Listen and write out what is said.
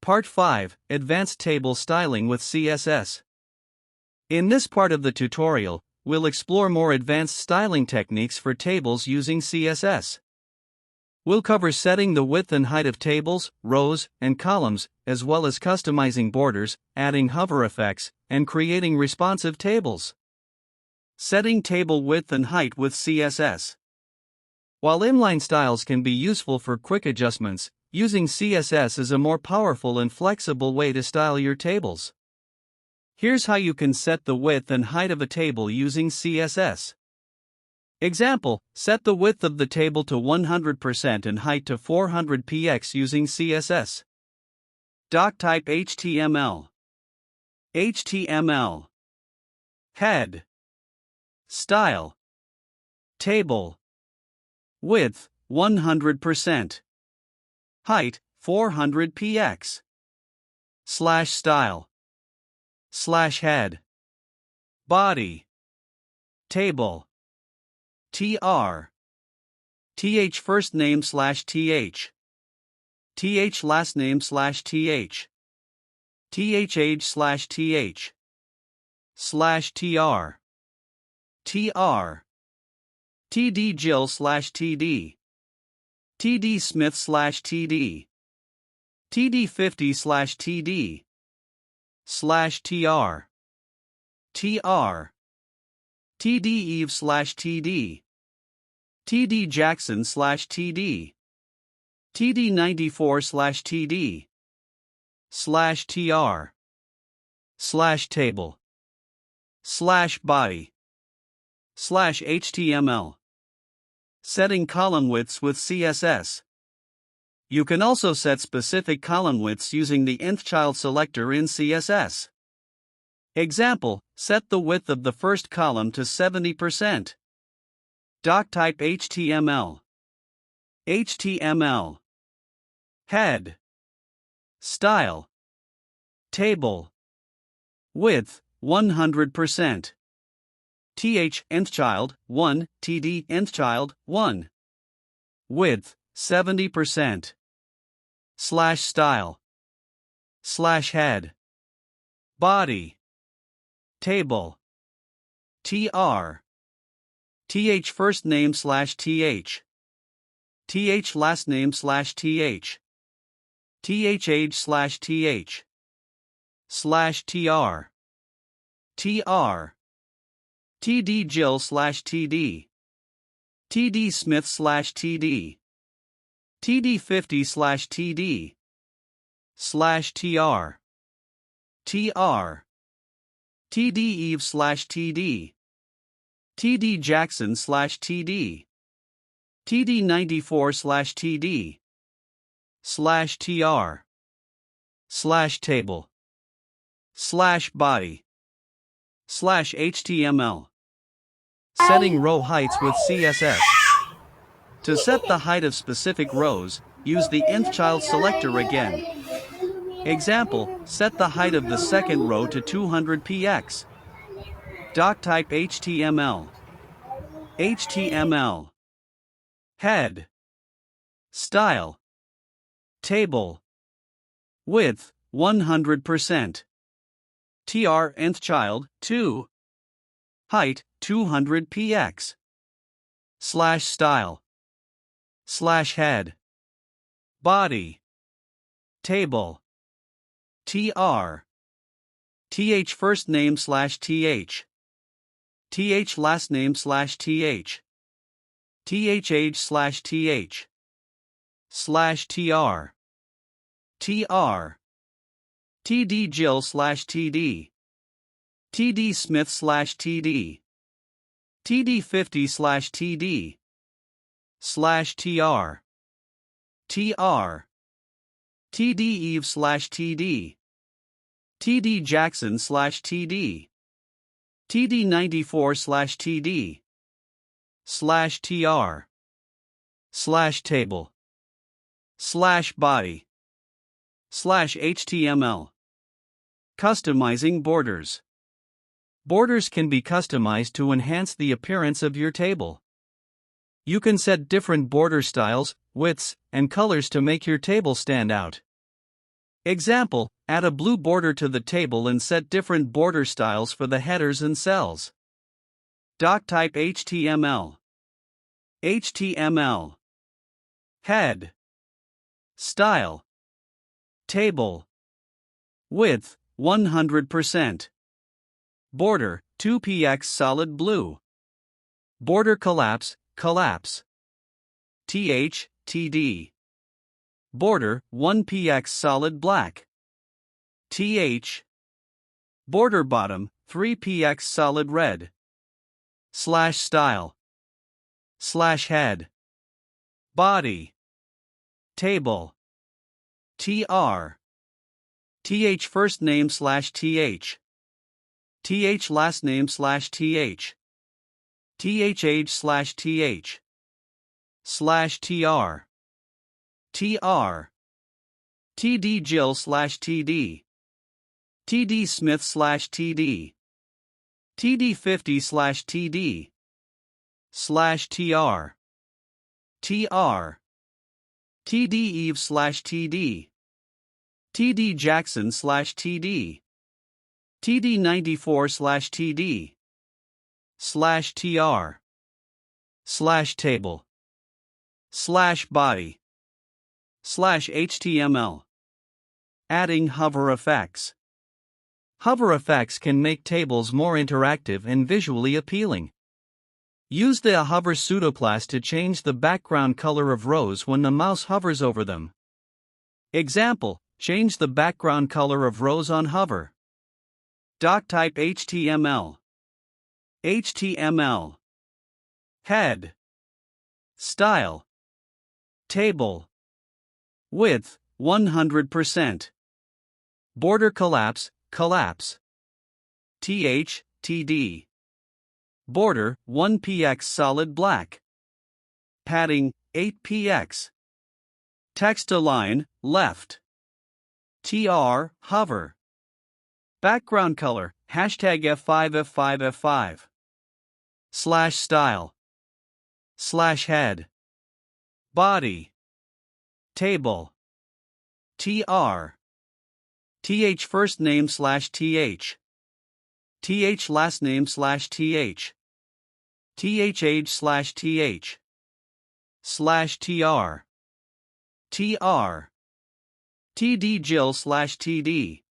Part 5, Advanced Table Styling with CSS. In this part of the tutorial, we'll explore more advanced styling techniques for tables using CSS. We'll cover setting the width and height of tables, rows, and columns, as well as customizing borders, adding hover effects, and creating responsive tables. Setting table width and height with CSS. While inline styles can be useful for quick adjustments, using CSS is a more powerful and flexible way to style your tables. Here's how you can set the width and height of a table using CSS. Example: set the width of the table to 100% and height to 400 px using CSS. Doc type HTML. HTML. Head. Style. Table. Width 100%. Height 400 px. /style. /head. Body. Table. tr. th first name /th. th last name /th. th age /th. /tr. tr. td Jill /td. td Smith /td. td50 /td. /tr. tr. td Eve /td. td Jackson /td. td94 /td. /tr. /table. /body. /html. Setting column widths with CSS. You can also set specific column widths using the nth-child selector in CSS. Example: set the width of the first column to 70%. Doc type HTML. HTML. Head. Style. Table. Width 100%. th nth-child 1, td nth-child 1. Width 70%. /style. /head. Body. Table. tr. th first name /th. th last name /th. th age /th. /tr. tr. td Jill /td. td Smith /td. td50 /td. /tr. tr. td Eve /td. td Jackson /td. td94 /td. /tr. /table. /body. /html. Setting row heights with CSS. To set the height of specific rows, use the nth-child selector again. Example: set the height of the second row to 200 px. Doc type HTML. HTML. Head. Style. Table. Width 100%. tr nth-child 2. Height 200 px. /style. /head. Body. Table. tr. th first name /th. th last name /th. th age /th. /tr. tr. td Jill /td. td Smith /td. td50 /td. /tr. tr. td Eve /td. td Jackson /td. td94 /td. /tr. /table. /body. /html. Customizing borders. Borders can be customized to enhance the appearance of your table. You can set different border styles, widths, and colors to make your table stand out. Example, add a blue border to the table and set different border styles for the headers and cells. Doc type HTML. HTML. Head. Style. Table. Width, 100%. Border, 2px solid blue. Border collapse, collapse. TD. Border, 1px solid black. Border bottom, 3px solid red. /style. /head. Body. Table. th first name /th. th last name /th. th age /th. /tr. tr. td Jill /td. td Smith /td. td50 /td. /tr. tr. td Eve /td. td Jackson /td. td94 /td. /tr. /table. /body. /html. Adding hover effects. Hover effects can make tables more interactive and visually appealing. Use the hover pseudoclass to change the background color of rows when the mouse hovers over them. Example, change the background color of rows on hover. Doc type HTML. HTML. Head. Style. Table. Width, 100%. Border collapse, collapse. TD. Border, 1px solid black. Padding, 8px. Text align, left. TR, hover. Background color, #F5F5F5. /style. /head. Body. Table. TR. th first name /th. th last name /th. th age /th. /tr. tr. td Jill /td.